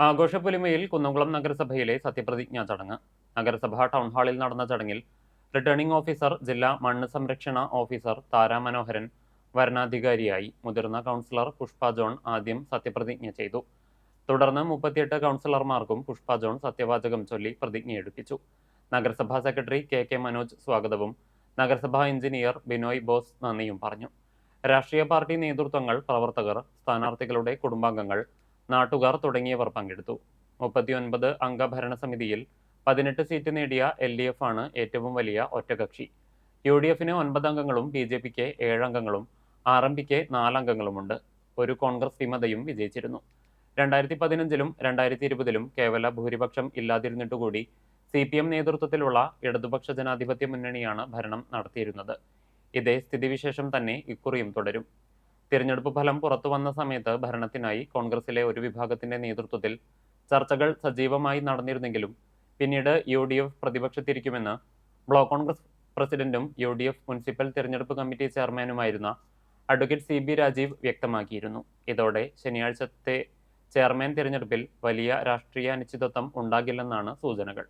ആഘോഷപ്പൊലിമയിൽ കുന്നംകുളം നഗരസഭയിലെ സത്യപ്രതിജ്ഞാ ചടങ്ങ്. നഗരസഭ ടൗൺഹാളിൽ നടന്ന ചടങ്ങിൽ റിട്ടേണിംഗ് ഓഫീസർ, ജില്ലാ മണ്ണ് സംരക്ഷണ ഓഫീസർ താര മനോഹരൻ വരണാധികാരിയായി. മുതിർന്ന കൗൺസിലർ പുഷ്പ ജോൺ ആദ്യം സത്യപ്രതിജ്ഞ ചെയ്തു. തുടർന്ന് 38 കൗൺസിലർമാർക്കും പുഷ്പ ജോൺ സത്യവാചകം ചൊല്ലി പ്രതിജ്ഞയെടുപ്പിച്ചു. നഗരസഭാ സെക്രട്ടറി കെ മനോജ് സ്വാഗതവും നഗരസഭാ എഞ്ചിനീയർ ബിനോയ് ബോസ് നന്ദിയും പറഞ്ഞു. രാഷ്ട്രീയ പാർട്ടി നേതൃത്വങ്ങൾ, പ്രവർത്തകർ, സ്ഥാനാർത്ഥികളുടെ കുടുംബാംഗങ്ങൾ, നാട്ടുകാർ തുടങ്ങിയവർ പങ്കെടുത്തു. 39 അംഗ ഭരണസമിതിയിൽ 18 സീറ്റ് നേടിയ LDF ആണ് ഏറ്റവും വലിയ ഒറ്റകക്ഷി. UDFന് 9 അംഗങ്ങളും BJPക്ക് 7 അംഗങ്ങളും RMPക്ക് 4 അംഗങ്ങളുമുണ്ട്. ഒരു കോൺഗ്രസ് വിമതയും വിജയിച്ചിരുന്നു. 2015-ലും 2020-ലും കേവല ഭൂരിപക്ഷം ഇല്ലാതിരുന്നിട്ടുകൂടി CPM നേതൃത്വത്തിലുള്ള ഇടതുപക്ഷ ജനാധിപത്യ മുന്നണിയാണ് ഭരണം നടത്തിയിരുന്നത്. ഇതേ സ്ഥിതിവിശേഷം തന്നെ ഇക്കുറിയും തുടരും. തിരഞ്ഞെടുപ്പ് ഫലം പുറത്തുവന്ന സമയത്ത് ഭരണത്തിനായി കോൺഗ്രസിലെ ഒരു വിഭാഗത്തിന്റെ നേതൃത്വത്തിൽ ചർച്ചകൾ സജീവമായി നടന്നിരുന്നെങ്കിലും പിന്നീട് UDF പ്രതിപക്ഷത്തിരിക്കുമെന്ന് ബ്ലോക്ക് കോൺഗ്രസ് പ്രസിഡന്റും UDF മുനിസിപ്പൽ തിരഞ്ഞെടുപ്പ് കമ്മിറ്റി ചെയർമാനുമായിരുന്ന അഡ്വക്കേറ്റ് CB രാജീവ് വ്യക്തമാക്കിയിരുന്നു. ഇതോടെ ശനിയാഴ്ചത്തെ ചെയർമാൻ തിരഞ്ഞെടുപ്പിൽ വലിയ രാഷ്ട്രീയ അനിശ്ചിതത്വം ഉണ്ടാകില്ലെന്നാണ് സൂചനകൾ.